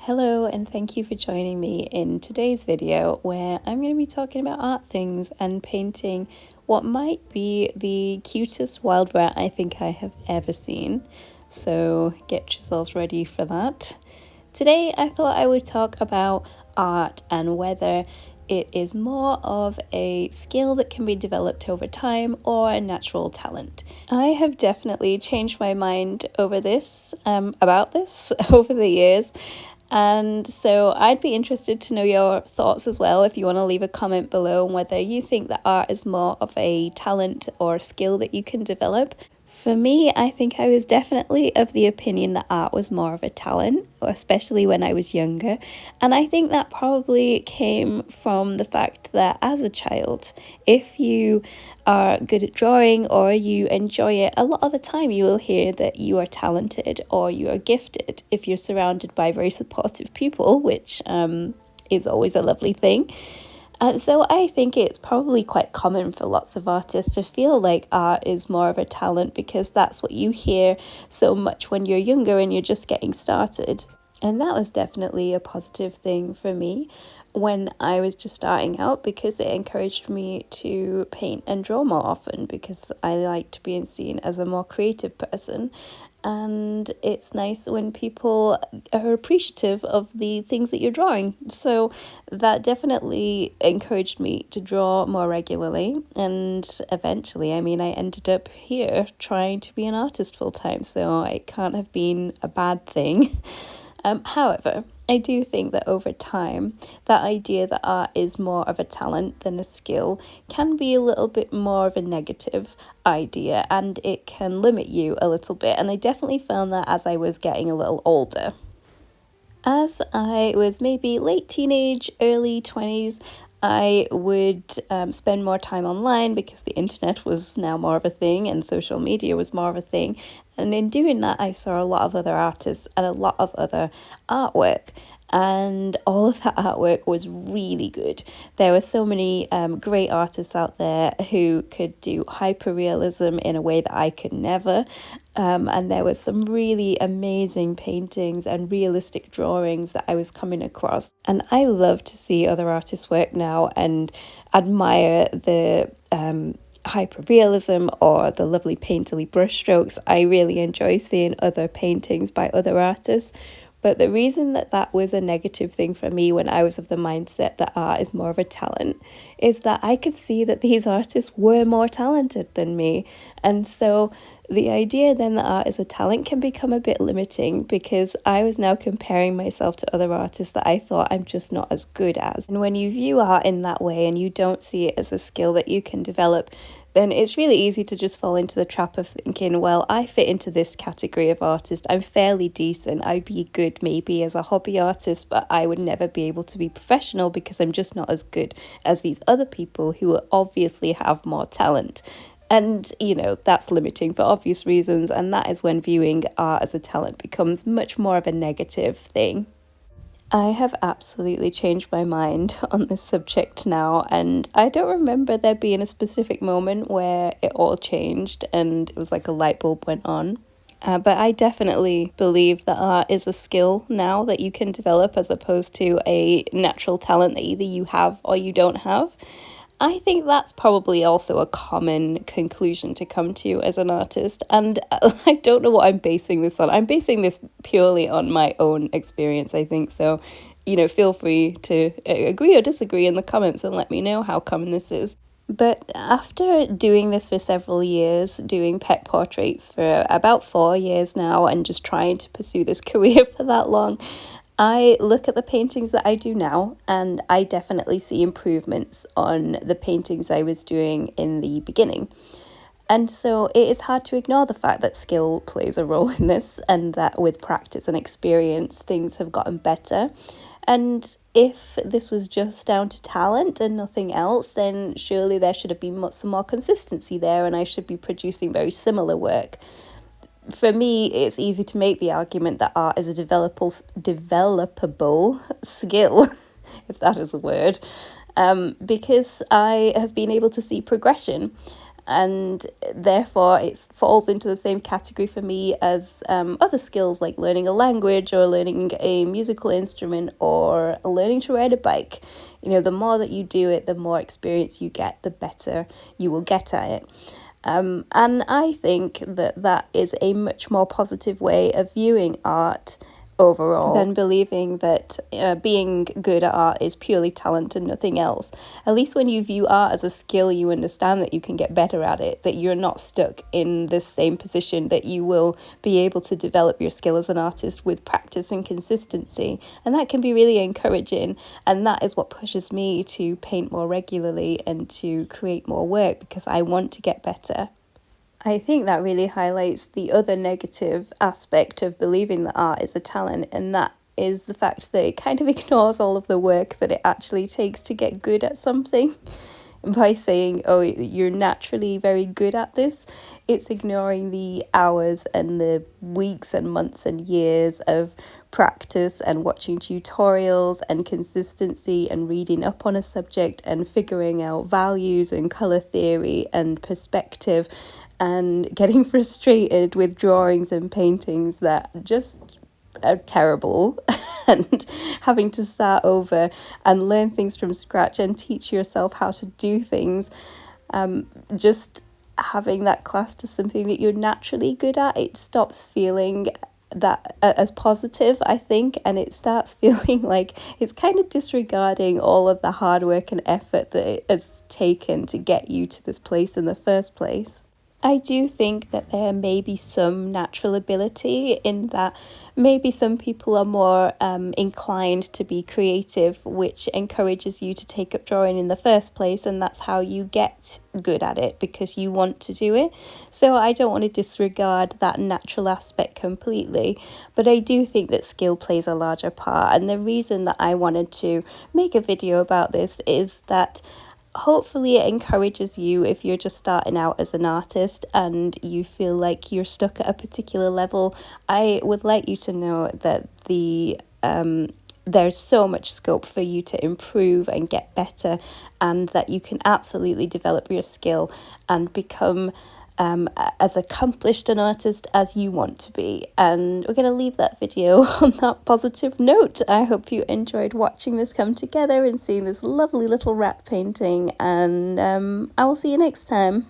Hello, and thank you for joining me in today's video where I'm going to be talking about art things and painting what might be the cutest wild rat I think I have ever seen. So get yourselves ready for that. Today I thought I would talk about art and whether it is more of a skill that can be developed over time or a natural talent. I have definitely changed my mind over this, about this over the years. And so I'd be interested to know your thoughts as well if you want to leave a comment below on whether you think that art is more of a talent or a skill that you can develop. For me, I think I was definitely of the opinion that art was more of a talent, especially when I was younger. And I think that probably came from the fact that as a child, if you are good at drawing or you enjoy it, a lot of the time you will hear that you are talented or you are gifted if you're surrounded by very supportive people, which is always a lovely thing. So I think it's probably quite common for lots of artists to feel like art is more of a talent because that's what you hear so much when you're younger and you're just getting started. And that was definitely a positive thing for me when I was just starting out because it encouraged me to paint and draw more often because I liked being seen as a more creative person. And it's nice when people are appreciative of the things that you're drawing. So that definitely encouraged me to draw more regularly. And eventually, I ended up here trying to be an artist full time. So it can't have been a bad thing. However, I do think that over time, that idea that art is more of a talent than a skill can be a little bit more of a negative idea and it can limit you a little bit. And I definitely found that as I was getting a little older. As I was maybe late teenage, early 20s, I would spend more time online because the internet was now more of a thing and social media was more of a thing. And in doing that, I saw a lot of other artists and a lot of other artwork. And all of that artwork was really good. There were so many great artists out there who could do hyperrealism in a way that I could never. And there was some really amazing paintings and realistic drawings that I was coming across. And I love to see other artists' work now and admire the hyperrealism or the lovely painterly brushstrokes. I really enjoy seeing other paintings by other artists. But the reason that that was a negative thing for me when I was of the mindset that art is more of a talent is that I could see that these artists were more talented than me. And so the idea then that art is a talent can become a bit limiting because I was now comparing myself to other artists that I thought I'm just not as good as. And when you view art in that way and you don't see it as a skill that you can develop, then it's really easy to just fall into the trap of thinking, well, I fit into this category of artist. I'm fairly decent. I'd be good maybe as a hobby artist, but I would never be able to be professional because I'm just not as good as these other people who obviously have more talent. And, that's limiting for obvious reasons. And that is when viewing art as a talent becomes much more of a negative thing. I have absolutely changed my mind on this subject now, and I don't remember there being a specific moment where it all changed and it was like a light bulb went on. But I definitely believe that art is a skill now that you can develop as opposed to a natural talent that either you have or you don't have. I think that's probably also a common conclusion to come to as an artist, and I don't know what I'm basing this on. I'm basing this purely on my own experience, I think, so, feel free to agree or disagree in the comments and let me know how common this is. But after doing this for several years, doing pet portraits for about 4 years now and just trying to pursue this career for that long, I look at the paintings that I do now and I definitely see improvements on the paintings I was doing in the beginning. And so it is hard to ignore the fact that skill plays a role in this and that with practice and experience, things have gotten better. And if this was just down to talent and nothing else, then surely there should have been some more consistency there and I should be producing very similar work. For me, it's easy to make the argument that art is a developable skill, if that is a word, because I have been able to see progression. and therefore it falls into the same category for me as other skills like learning a language or learning a musical instrument or learning to ride a bike. You know, the more that you do it, the more experience you get, the better you will get at it. And I think that that is a much more positive way of viewing art overall than believing that being good at art is purely talent and nothing else. At least when you view art as a skill, you understand that you can get better at it, that you're not stuck in the same position, that you will be able to develop your skill as an artist with practice and consistency. And that can be really encouraging, and that is what pushes me to paint more regularly and to create more work, because I want to get better. I think that really highlights the other negative aspect of believing that art is a talent, and that is the fact that it kind of ignores all of the work that it actually takes to get good at something. By saying, oh, you're naturally very good at this, it's ignoring the hours and the weeks and months and years of practice and watching tutorials and consistency and reading up on a subject and figuring out values and colour theory and perspective, and getting frustrated with drawings and paintings that just are terrible and having to start over and learn things from scratch and teach yourself how to do things. Just having that class to something that you're naturally good at, it stops feeling that as positive, I think, and it starts feeling like it's kind of disregarding all of the hard work and effort that it has taken to get you to this place in the first place. I do think that there may be some natural ability in that maybe some people are more inclined to be creative, which encourages you to take up drawing in the first place, and that's how you get good at it, because you want to do it. So I don't want to disregard that natural aspect completely, but I do think that skill plays a larger part. And the reason that I wanted to make a video about this is that hopefully it encourages you, if you're just starting out as an artist and you feel like you're stuck at a particular level. I would like you to know that there's so much scope for you to improve and get better, and that you can absolutely develop your skill and become as accomplished an artist as you want to be. And we're going to leave that video on that positive note. I hope you enjoyed watching this come together and seeing this lovely little rat painting, and I will see you next time.